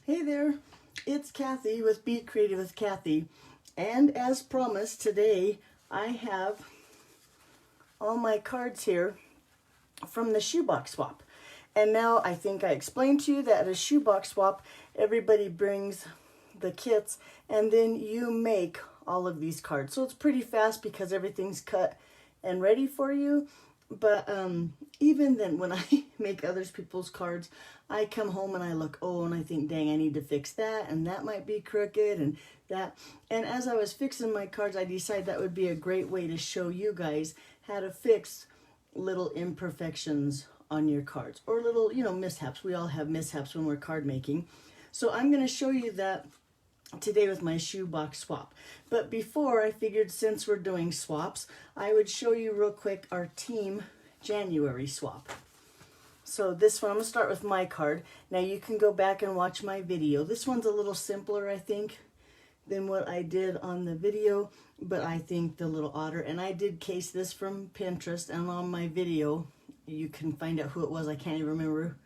Hey there, it's Kathy with Be Creative with Kathy, and as promised today I have all my cards here from the Shoebox Swap. And now I think I explained to you that at a Shoebox Swap everybody brings the kits and then you make all of these cards. So it's pretty fast because everything's cut and ready for you. But even then, when I make other people's cards, I come home and I look, and I think, dang, I need to fix that, and that might be crooked, and that. And as I was fixing my cards, I decided that would be a great way to show you guys how to fix little imperfections on your cards, or little, mishaps. We all have mishaps when we're card making. So I'm going to show you that today with my Shoebox Swap. But before, I figured since we're doing swaps, I would show you real quick our team January swap. So this one, I'm going to start with my card. Now you can go back and watch my video. This one's a little simpler, I think, than what I did on the video, but I think the little otter, and I did case this from Pinterest, and on my video you can find out who it was. I can't even remember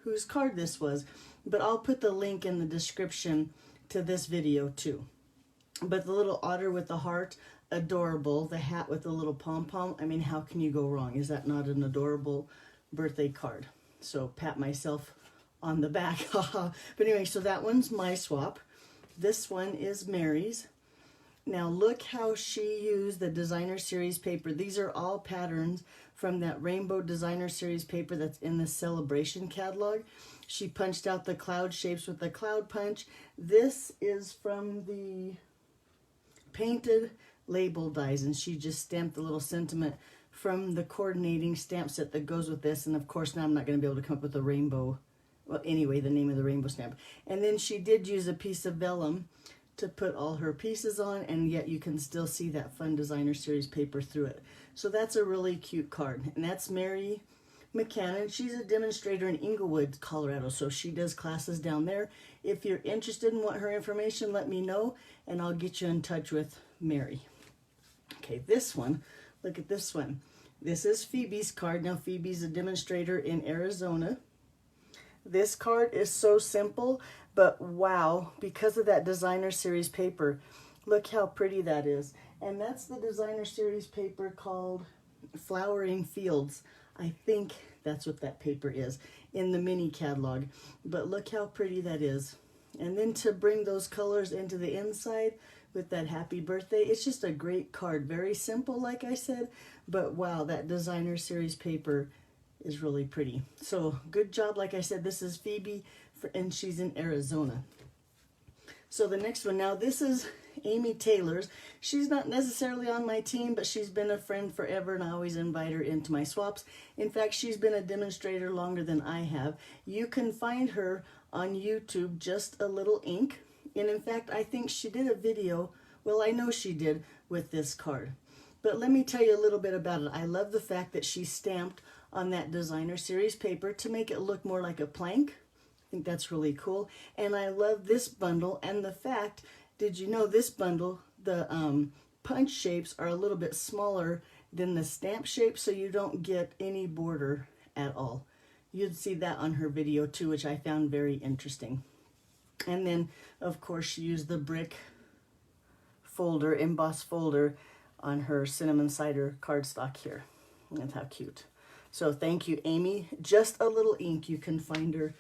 whose card this was, but I'll put the link in the description to this video too. But the little otter with the heart, adorable. The hat with the little pom-pom, I mean, how can you go wrong? Is that not an adorable birthday card? So pat myself on the back. But anyway, so that one's my swap. This one is Mary's. Now look how she used the Designer Series paper. These are all patterns from that Rainbow Designer Series paper that's in the Celebration catalog. She punched out the cloud shapes with the cloud punch. This is from the painted label dies, and she just stamped a little sentiment from the coordinating stamp set that goes with this. And of course now I'm not going to be able to come up with a rainbow, well anyway, the name of the rainbow stamp. And then she did use a piece of vellum to put all her pieces on, and yet you can still see that fun Designer Series paper through it. So that's a really cute card, and that's Mary McCannon. She's a demonstrator in Inglewood, Colorado, so she does classes down there. If you're interested and want her information, let me know, and I'll get you in touch with Mary. Okay, this one, look at this one. This is Phoebe's card. Now, Phoebe's a demonstrator in Arizona. This card is so simple, but wow, because of that Designer Series paper, look how pretty that is. And that's the Designer Series paper called Flowering Fields. I think that's what that paper is in the mini catalog. But look how pretty that is. And then to bring those colors into the inside with that happy birthday, it's just a great card. Very simple, like I said, but wow, that Designer Series paper is really pretty. So good job. Like I said, this is Phoebe, and she's in Arizona. So the next one, now this is Amy Taylor's. She's not necessarily on my team, but she's been a friend forever, and I always invite her into my swaps. In fact, she's been a demonstrator longer than I have. You can find her on YouTube, Just a Little Ink. And in fact, I think she did a video, well, I know she did, with this card. But let me tell you a little bit about it. I love the fact that she stamped on that Designer Series paper to make it look more like a plank. I think that's really cool. And I love this bundle, and the fact, did you know this bundle, the punch shapes are a little bit smaller than the stamp shape, so you don't get any border at all. You'd see that on her video too, which I found very interesting. And then, of course, she used the brick folder, embossed folder, on her cinnamon cider cardstock here. That's how cute. So thank you, Amy. Just a Little Ink. You can find her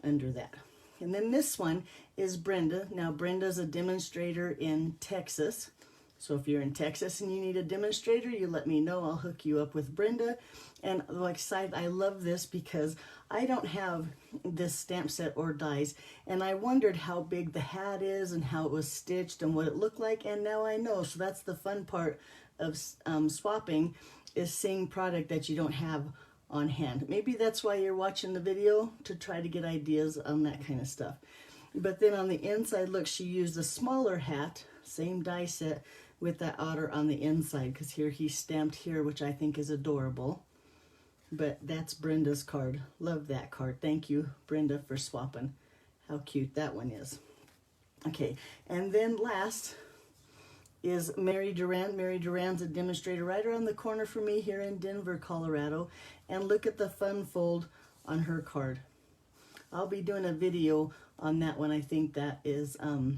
under that. And then this one is Brenda. Now, Brenda's a demonstrator in Texas. So if you're in Texas and you need a demonstrator, you let me know. I'll hook you up with Brenda. And like I said, I love this because I don't have this stamp set or dies. And I wondered how big the hat is and how it was stitched and what it looked like. And now I know. So that's the fun part of swapping, is seeing product that you don't have on hand. Maybe that's why you're watching the video, to try to get ideas on that kind of stuff. But then on the inside, look, she used a smaller hat, same die set, with that otter on the inside, because here he's stamped here, which I think is adorable. But that's Brenda's card. Love that card. Thank you, Brenda, for swapping. How cute that one is. Okay, and then last is Mary Duran. Mary Duran's a demonstrator right around the corner from me here in Denver, Colorado. And look at the fun fold on her card. I'll be doing a video on that one. I think that is a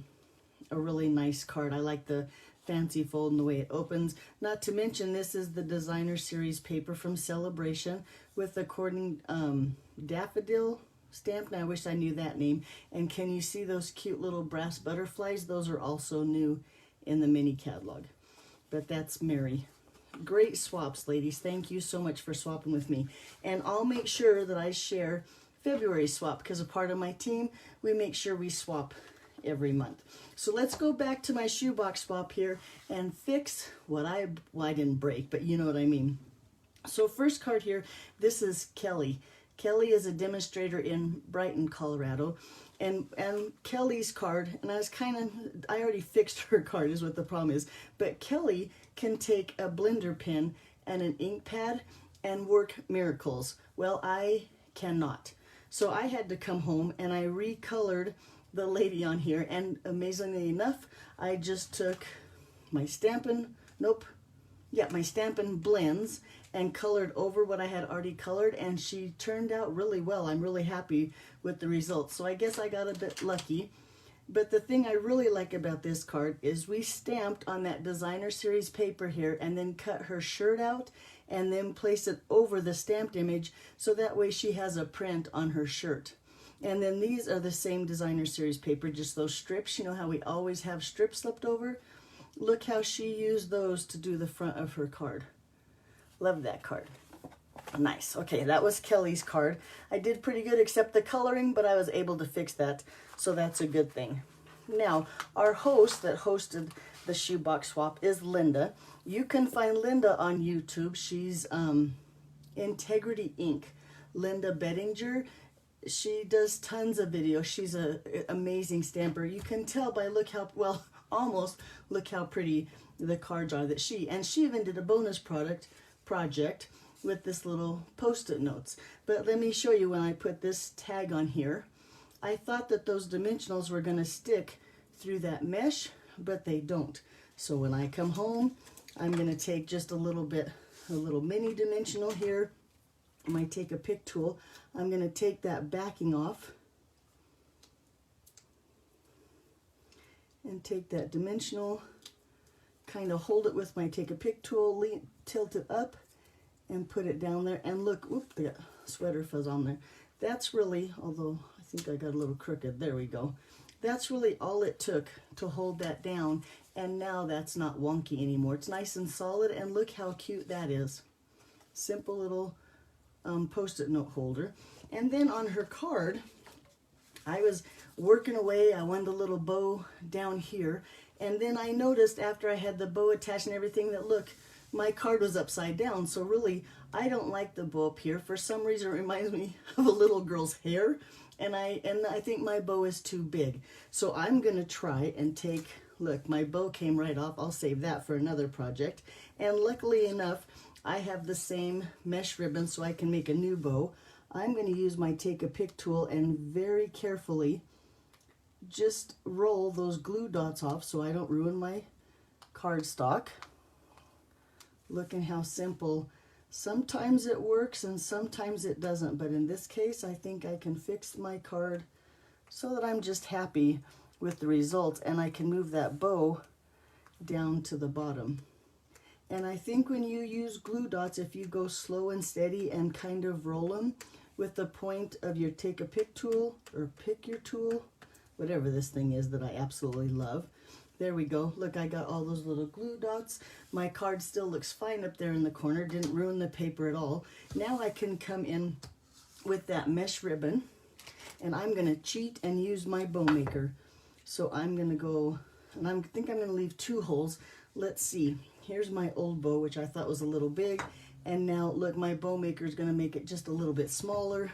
really nice card. I like the fancy fold and the way it opens. Not to mention, this is the designer series paper from Celebration with the cordon daffodil stamp, and I wish I knew that name. And can you see those cute little brass butterflies? Those are also new in the mini catalog. But that's Mary. Great swaps, ladies. Thank you so much for swapping with me. And I'll make sure that I share February swap, because a part of my team, we make sure we swap every month. So let's go back to my shoebox swap here and fix what I didn't break, but you know what I mean. So first card here, this is Kelly. Kelly is a demonstrator in Brighton, Colorado. And Kelly's card, and I already fixed her card is what the problem is, but Kelly can take a blender pen and an ink pad and work miracles. Well, I cannot. So I had to come home and I recolored the lady on here, and amazingly enough, I just took my Stampin' blends and colored over what I had already colored, and she turned out really well. I'm really happy with the results. So I guess I got a bit lucky. But the thing I really like about this card is we stamped on that designer series paper here and then cut her shirt out and then place it over the stamped image, so that way she has a print on her shirt. And then these are the same designer series paper, just those strips. You know how we always have strips slipped over? Look how she used those to do the front of her card. Love that card. Nice. Okay, that was Kelly's card. I did pretty good except the coloring, but I was able to fix that, so that's a good thing. Now, our host that hosted the shoebox swap is Linda. You can find Linda on YouTube. She's Integrity Inc. Linda Bettinger. She does tons of videos. She's an amazing stamper. You can tell by almost look how pretty the cards are that she even did a bonus project with this little post-it notes. But let me show you when I put this tag on here. I thought that those dimensionals were going to stick through that mesh, but they don't. So when I come home, I'm going to take just a little mini dimensional here. I might take a pick tool. I'm going to take that backing off and take that dimensional, kind of hold it with my take a pick tool, tilt it up and put it down there, and look, whoop, the sweater fuzz on there. That's really, although I think I got a little crooked, there we go. That's really all it took to hold that down, and now that's not wonky anymore. It's nice and solid, and look how cute that is. Simple little post-it note holder. And then on her card, I was working away. I wanted a little bow down here, and then I noticed after I had the bow attached and everything that, look, my card was upside down. So really, I don't like the bow up here. For some reason, it reminds me of a little girl's hair, and I think my bow is too big. So I'm gonna try and take, look, my bow came right off. I'll save that for another project. And luckily enough, I have the same mesh ribbon, so I can make a new bow. I'm going to use my take a pick tool and very carefully just roll those glue dots off so I don't ruin my cardstock. Look at how simple. Sometimes it works and sometimes it doesn't, but in this case I think I can fix my card so that I'm just happy with the results, and I can move that bow down to the bottom. And I think when you use glue dots, if you go slow and steady and kind of roll them with the point of your take a pick tool or pick your tool, whatever this thing is that I absolutely love. There we go. Look, I got all those little glue dots. My card still looks fine up there in the corner. Didn't ruin the paper at all. Now I can come in with that mesh ribbon, and I'm going to cheat and use my bow maker. So I'm going to go, and I think I'm going to leave 2 holes. Let's see. Here's my old bow, which I thought was a little big. And now, look, my bow maker is going to make it just a little bit smaller.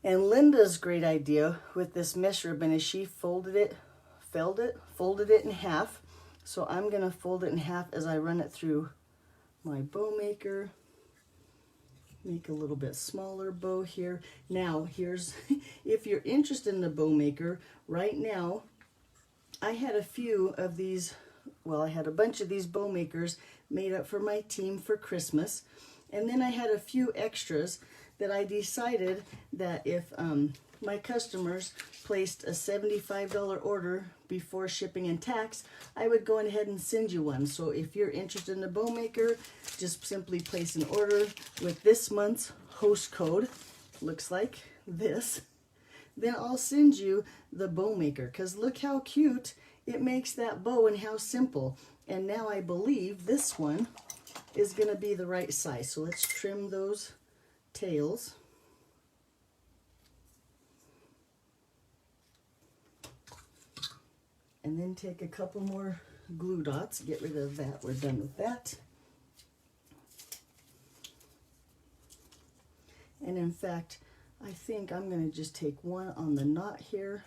And Linda's great idea with this mesh ribbon is she folded it in half. So I'm going to fold it in half as I run it through my bow maker. Make a little bit smaller bow here. Now, here's, if you're interested in the bow maker, right now, I had a few of these. Well, I had a bunch of these bow makers made up for my team for Christmas. And then I had a few extras that I decided that if my customers placed a $75 order before shipping and tax, I would go ahead and send you one. So if you're interested in a bow maker, just simply place an order with this month's host code, looks like this, then I'll send you the bow maker, because look how cute it makes that bow and how simple. And now I believe this one is going to be the right size. So let's trim those tails. And then take a couple more glue dots, get rid of that, we're done with that. And in fact, I think I'm going to just take one on the knot here.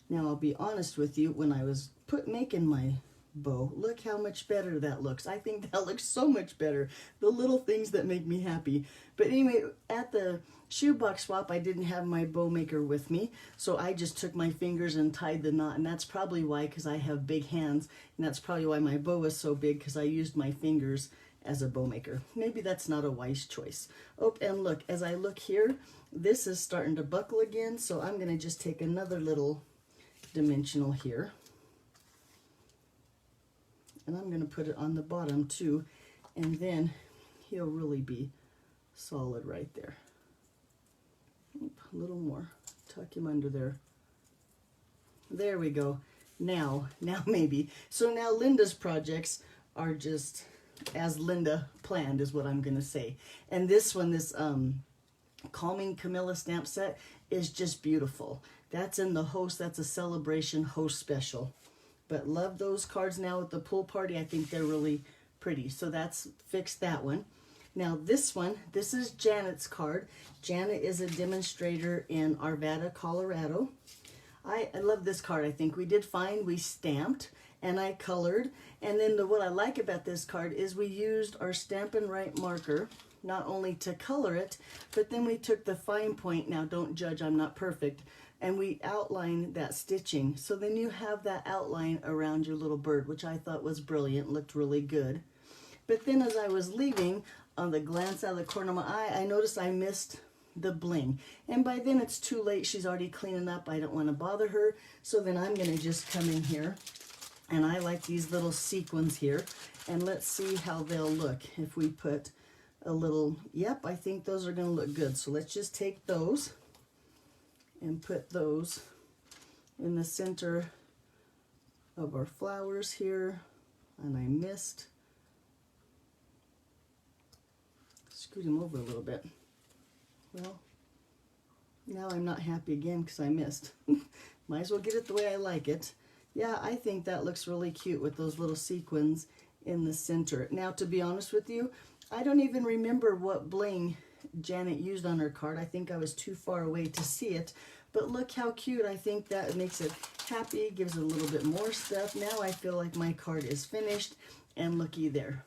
Now I'll be honest with you, when I was making my bow, look how much better that looks. I think that looks so much better. The little things that make me happy. But anyway, at the Shoebox Swap, I didn't have my bow maker with me, so I just took my fingers and tied the knot, and that's probably why, because I have big hands, and that's probably why my bow is so big, because I used my fingers as a bow maker. Maybe that's not a wise choice. Oh, and look, as I look here, this is starting to buckle again, so I'm going to just take another little dimensional here, and I'm going to put it on the bottom too, and then he'll really be solid right there. Oop, a little more, tuck him under there. There we go. Now maybe. So now Linda's projects are just as Linda planned, is what I'm going to say. And this one, this Calming Camilla stamp set, is just beautiful. That's in the host, that's a celebration host special. But love those cards now at the pool party. I think they're really pretty. So that's fixed that one. Now this one, this is Janet's card. Janet is a demonstrator in Arvada, Colorado. I love this card. I think we did fine. We stamped and I colored. And then what I like about this card is we used our Stampin' Right marker, not only to color it, but then we took the fine point. Now don't judge, I'm not perfect. And we outlined that stitching. So then you have that outline around your little bird, which I thought was brilliant, looked really good. But then as I was leaving, on the glance out of the corner of my eye, I noticed I missed the bling. And by then it's too late, she's already cleaning up, I don't want to bother her. So then I'm going to just come in here, and I like these little sequins here. And let's see how they'll look if we put a little, yep, I think those are going to look good. So let's just take those and put those in the center of our flowers here. And I missed. Scoot him over a little bit. Well, now I'm not happy again because I missed. Might as well get it the way I like it. Yeah, I think that looks really cute with those little sequins in the center. Now, to be honest with you, I don't even remember what bling Janet used on her card. I think I was too far away to see it. But look how cute. I think that makes it happy, gives it a little bit more stuff. Now I feel like my card is finished, and looky there.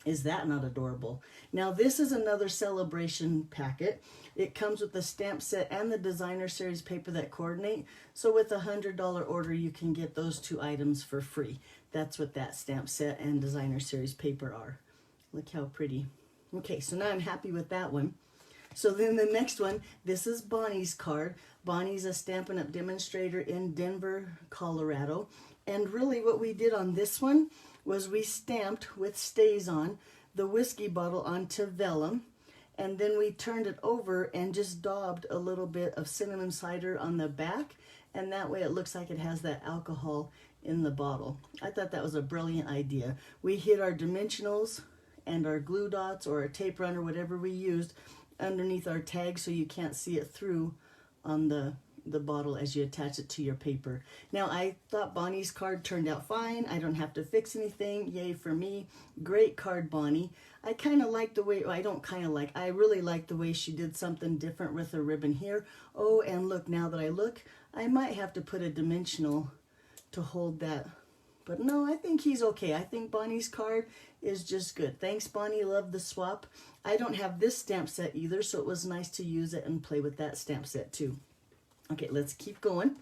Is that not adorable? Now this is another celebration packet. It comes with the stamp set and the designer series paper that coordinate. So with a $100 order, you can get those two items for free. That's what that stamp set and designer series paper are. Look how pretty. Okay, so now I'm happy with that one. So then the next one, this is Bonnie's card. Bonnie's a Stampin' Up! Demonstrator in Denver, Colorado. And really what we did on this one was we stamped with StazOn the whiskey bottle onto vellum, and then we turned it over and just daubed a little bit of cinnamon cider on the back, and that way it looks like it has that alcohol in the bottle. I thought that was a brilliant idea. We hid our dimensionals and our glue dots or a tape runner, whatever we used, underneath our tag so you can't see it through on the bottle as you attach it to your paper. Now I thought Bonnie's card turned out fine. I don't have to fix anything. Yay for me. Great card, Bonnie. I kind of like the way, I really like the way she did something different with her ribbon here. Oh, and look, now that I look, I might have to put a dimensional to hold that. But no, I think he's okay. I think Bonnie's card is just good. Thanks, Bonnie. Love the swap. I don't have this stamp set either, so it was nice to use it and play with that stamp set too. Okay, let's keep going.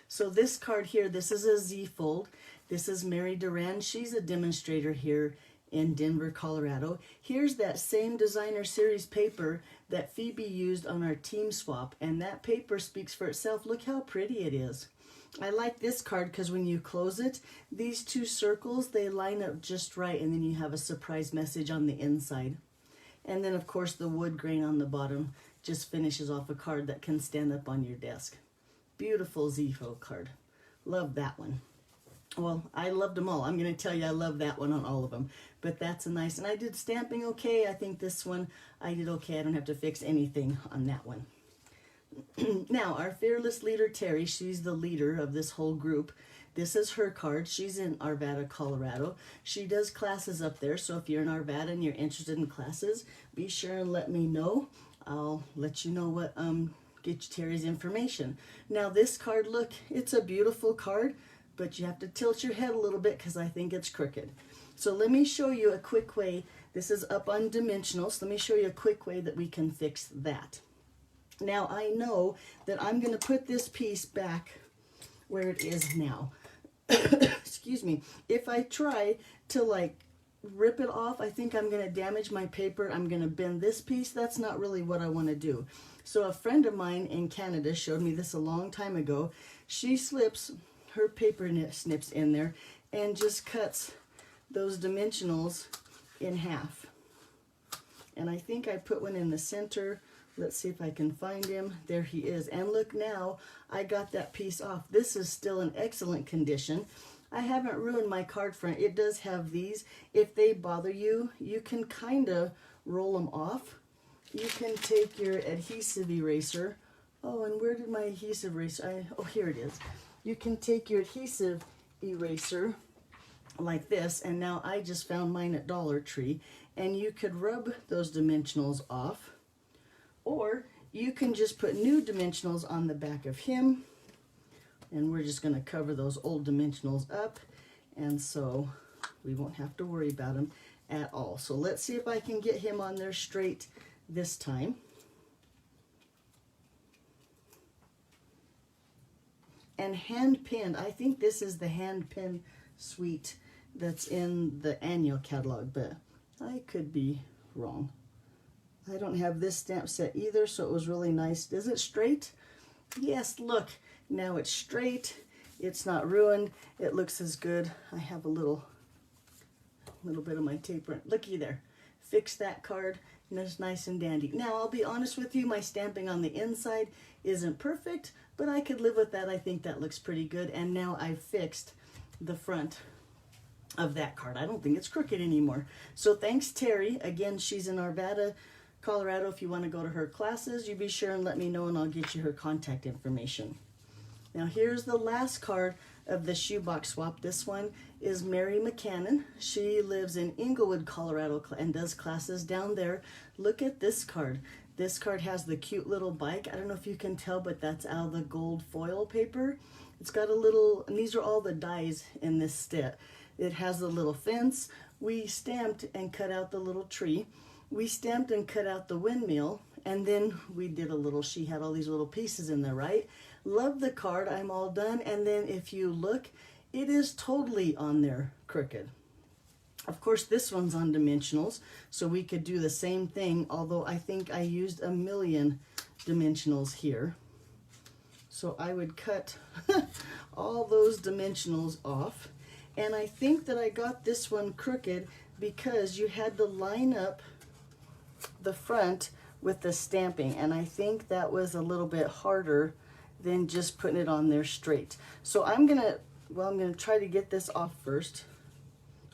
So this card here, this is a Z fold. This is Mary Duran. She's a demonstrator here in Denver, Colorado. Here's that same designer series paper that Phoebe used on our team swap, and that paper speaks for itself. Look how pretty it is. I like this card because when you close it, these two circles, they line up just right, and then you have a surprise message on the inside. And then, of course, the wood grain on the bottom just finishes off a card that can stand up on your desk. Beautiful Zepho card. Love that one. Well, I loved them all. I'm going to tell you I love that one on all of them. But that's a nice, and I did stamping okay. I think this one I did okay. I don't have to fix anything on that one. Now, our fearless leader, Terry, she's the leader of this whole group. This is her card. She's in Arvada, Colorado. She does classes up there, so if you're in Arvada and you're interested in classes, be sure and let me know. I'll let you know what, get you Terry's information. Now, this card, look, it's a beautiful card, but you have to tilt your head a little bit because I think it's crooked. So let me show you a quick way. This is up on dimensional, so let me show you a quick way that we can fix that. Now, I know that I'm going to put this piece back where it is now. Excuse me. If I try to like rip it off, I think I'm going to damage my paper. I'm going to bend this piece. That's not really what I want to do. So a friend of mine in Canada showed me this a long time ago. She slips her paper snips in there and just cuts those dimensionals in half. And I think I put one in the center. Let's see if I can find him. There he is. And look, now I got that piece off. This is still in excellent condition. I haven't ruined my card front. It does have these. If they bother you, you can kind of roll them off. You can take your adhesive eraser. Oh, and where did my adhesive eraser? Oh, here it is. You can take your adhesive eraser like this, and now I just found mine at Dollar Tree, and you could rub those dimensionals off. Or you can just put new dimensionals on the back of him, and we're just going to cover those old dimensionals up, and so we won't have to worry about them at all. So let's see if I can get him on there straight this time. And hand pinned, I think this is the hand pin suite that's in the annual catalog, but I could be wrong. I don't have this stamp set either, so it was really nice. Is it straight? Yes, look. Now it's straight. It's not ruined. It looks as good. I have a little bit of my tape. Looky there. Fix that card, and it's nice and dandy. Now, I'll be honest with you, my stamping on the inside isn't perfect, but I could live with that. I think that looks pretty good. And now I've fixed the front of that card. I don't think it's crooked anymore. So thanks, Terry. Again, she's in Arvada, Colorado. If you want to go to her classes, you be sure and let me know, and I'll get you her contact information. Now here's the last card of the Shoebox Swap. This one is Mary McCannon. She lives in Inglewood, Colorado, and does classes down there. Look at this card. This card has the cute little bike. I don't know if you can tell, but that's out of the gold foil paper. It's got a little, and these are all the dies in this set. It has a little fence. We stamped and cut out the little tree. We stamped and cut out the windmill, and then we did a little, she had all these little pieces in there, right? Love the card. I'm all done. And then if you look, it is totally on there crooked. Of course, this one's on dimensionals, so we could do the same thing, although I think I used 1,000,000 dimensionals here. So I would cut all those dimensionals off. And I think that I got this one crooked because you had to line up the front with the stamping, and I think that was a little bit harder than just putting it on there straight. So I'm gonna try to get this off first.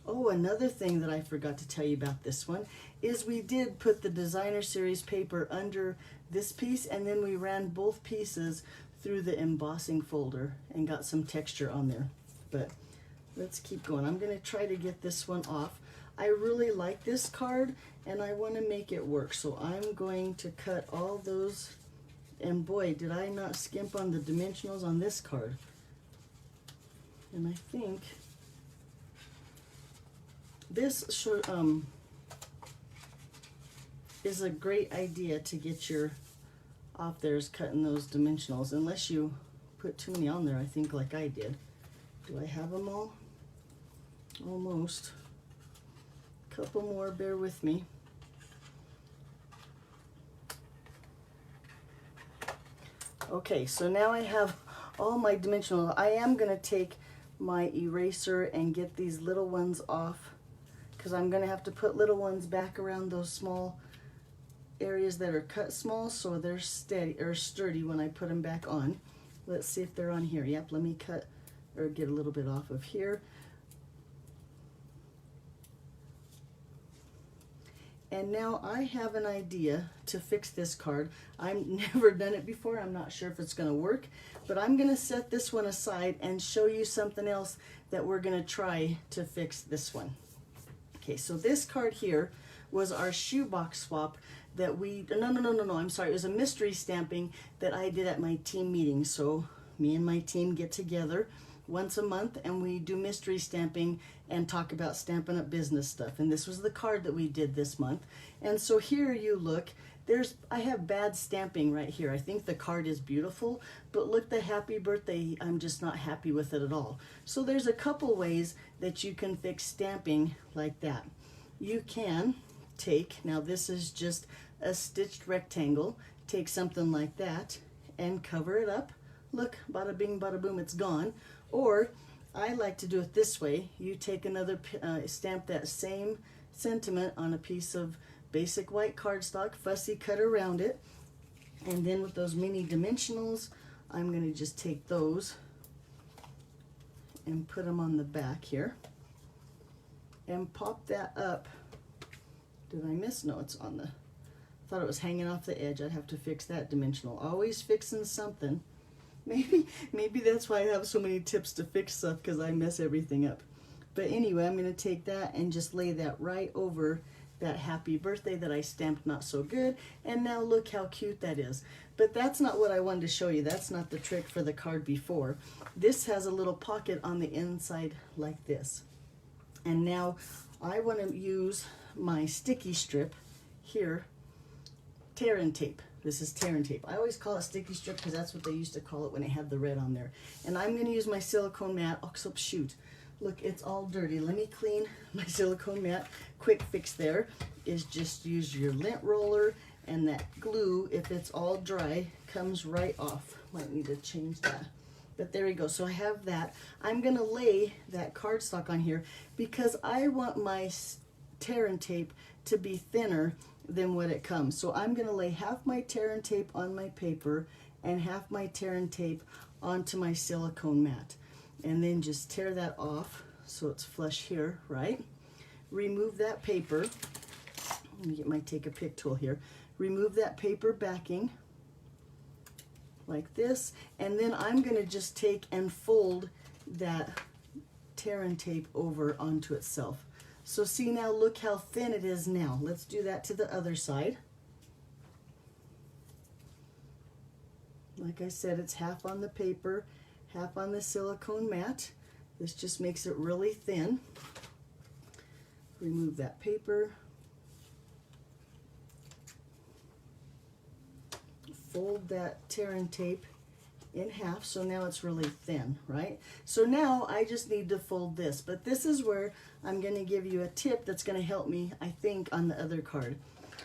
Oh, another thing that I forgot to tell you about this one is we did put the designer series paper under this piece, and then we ran both pieces through the embossing folder and got some texture on there. But let's keep going. I'm gonna try to get this one off. I really like this card and I want to make it work, so I'm going to cut all those. And boy, did I not skimp on the dimensionals on this card. And I think this is a great idea to get your off there, is cutting those dimensionals, unless you put too many on there, I think, like I did. Do I have them all? Almost. Couple more, bear with me. Okay, so now I have all my dimensional. I am going to take my eraser and get these little ones off, because I'm going to have to put little ones back around those small areas that are cut small, so they're steady or sturdy when I put them back on. Let's see if they're on here. Yep, let me cut or get a little bit off of here. And now I have an idea to fix this card. I've never done it before. I'm not sure if it's going to work, but I'm going to set this one aside and show you something else that we're going to try to fix this one. Okay, so this card here was our shoebox swap that we, no, I'm sorry, it was a mystery stamping that I did at my team meeting. So me and my team get together once a month and we do mystery stamping and talk about Stampin' Up! Business stuff. And this was the card that we did this month. And so here you look, I have bad stamping right here. I think the card is beautiful, but look, the happy birthday, I'm just not happy with it at all. So there's a couple ways that you can fix stamping like that. You can take, now this is just a stitched rectangle, take something like that and cover it up. Look, bada bing, bada boom, it's gone. Or I like to do it this way. You take another, stamp that same sentiment on a piece of basic white cardstock, fussy cut around it, and then with those mini dimensionals, I'm going to just take those and put them on the back here and pop that up. Did I miss? No, it's on the, thought it was hanging off the edge. I'd have to fix that dimensional. Always fixing something. Maybe that's why I have so many tips to fix stuff, because I mess everything up. But anyway, I'm going to take that and just lay that right over that happy birthday that I stamped not so good. And now look how cute that is. But that's not what I wanted to show you. That's not the trick for the card before. This has a little pocket on the inside like this. And now I want to use my sticky strip here, tear and tape. This is tear and tape. I always call it sticky strip because that's what they used to call it when it had the red on there. And I'm going to use my silicone mat. Oh, shoot. Look, it's all dirty. Let me clean my silicone mat. Quick fix there is just use your lint roller, and that glue, if it's all dry, comes right off. Might need to change that. But there we go. So I have that. I'm going to lay that cardstock on here because I want my tear and tape to be thinner than what it comes. So I'm going to lay half my tear and tape on my paper and half my tear and tape onto my silicone mat. And then just tear that off so it's flush here, right? Remove that paper. Let me get my take a pick tool here. Remove that paper backing like this, and then I'm going to just take and fold that tear and tape over onto itself. So see, now look how thin it is now. Let's do that to the other side. Like I said, it's half on the paper, half on the silicone mat. This just makes it really thin. Remove that paper. Fold that tear and tape in half, so now it's really thin, right? So now I just need to fold this, but this is where I'm going to give you a tip that's going to help me, I think, on the other card.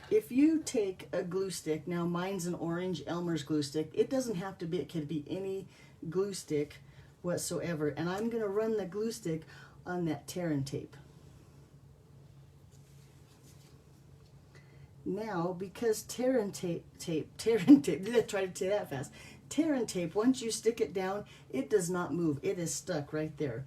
If you take a glue stick, now mine's an orange Elmer's glue stick. It doesn't have to be, it could be any glue stick whatsoever, and I'm going to run the glue stick on that tear and tape. Now, because tear and tape, did I try to say that fast? Tear and tape, once you stick it down, it does not move. It is stuck right there.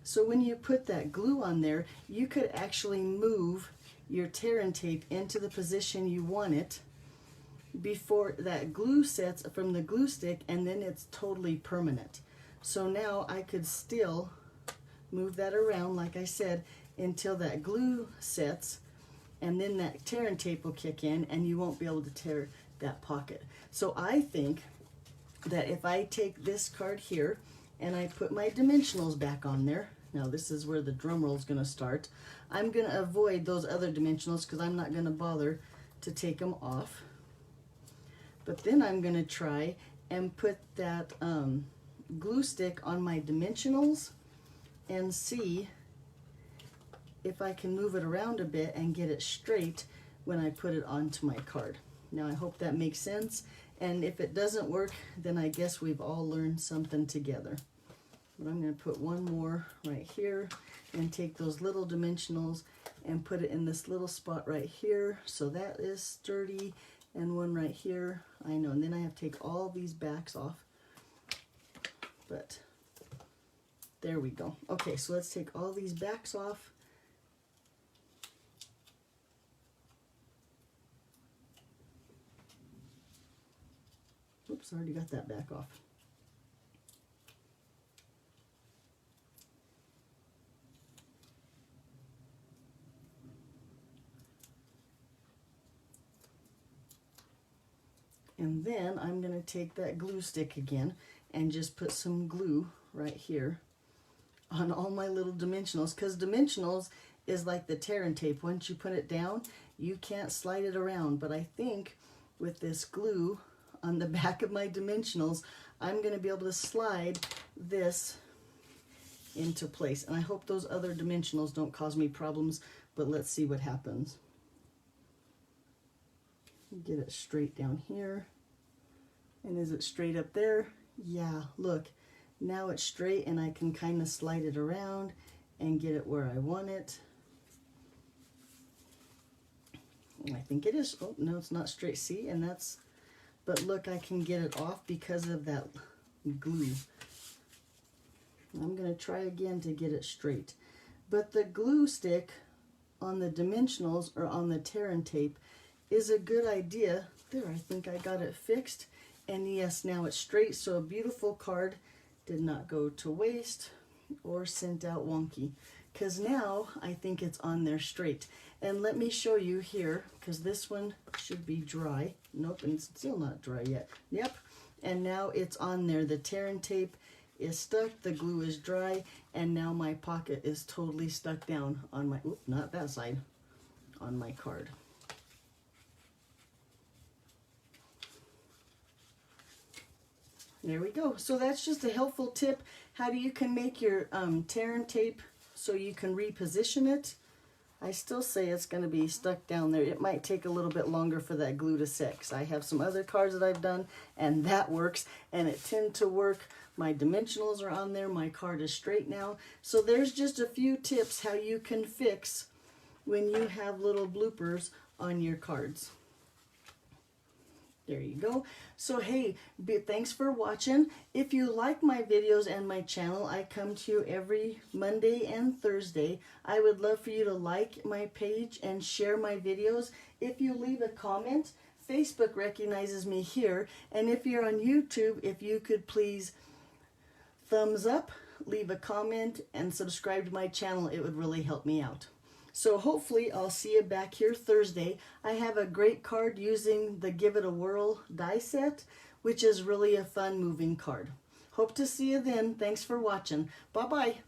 So when you put that glue on there, you could actually move your tear and tape into the position you want it before that glue sets from the glue stick, and then it's totally permanent. So now I could still move that around, like I said, until that glue sets, and then that tear and tape will kick in and you won't be able to tear that pocket. So I think that if I take this card here and I put my dimensionals back on there, now this is where the drum roll is going to start. I'm going to avoid those other dimensionals because I'm not going to bother to take them off. But then I'm going to try and put that glue stick on my dimensionals and see if I can move it around a bit and get it straight when I put it onto my card. Now I hope that makes sense, and if it doesn't work, then I guess we've all learned something together. But I'm going to put one more right here and take those little dimensionals and put it in this little spot right here, so that is sturdy, and one right here. I know, and then I have to take all these backs off, but there we go. Okay, so let's take all these backs off. Oops, I already got that back off. And then I'm going to take that glue stick again and just put some glue right here on all my little dimensionals, because dimensionals is like the tear and tape. Once you put it down, you can't slide it around. But I think with this glue on the back of my dimensionals, I'm going to be able to slide this into place. And I hope those other dimensionals don't cause me problems, but let's see what happens. Get it straight down here. And is it straight up there? Yeah, look. Now it's straight, and I can kind of slide it around and get it where I want it. I think it is. Oh, no, it's not straight. See, and that's, but look, I can get it off because of that glue. I'm going to try again to get it straight. But the glue stick on the dimensionals or on the tear and tape is a good idea. There, I think I got it fixed. And yes, now it's straight, so a beautiful card did not go to waste or sent out wonky. Because now I think it's on there straight. And let me show you here, because this one should be dry. Nope, and it's still not dry yet. Yep, and now it's on there. The tear and tape is stuck, the glue is dry, and now my pocket is totally stuck down on my, oop, not that side, on my card. There we go. So that's just a helpful tip how you can make your tear and tape so you can reposition it. I still say it's going to be stuck down there. It might take a little bit longer for that glue to set, 'cause I have some other cards that I've done and that works, and it tend to work. My dimensionals are on there. My card is straight now. So there's just a few tips how you can fix when you have little bloopers on your cards. There you go. So hey, thanks for watching. If you like my videos and my channel, I come to you every Monday and Thursday. I would love for you to like my page and share my videos. If you leave a comment, Facebook recognizes me here. And if you're on YouTube, if you could please thumbs up, leave a comment, and subscribe to my channel, it would really help me out. So hopefully I'll see you back here Thursday. I have a great card using the Give It a Whirl die set, which is really a fun moving card. Hope to see you then. Thanks for watching. Bye-bye.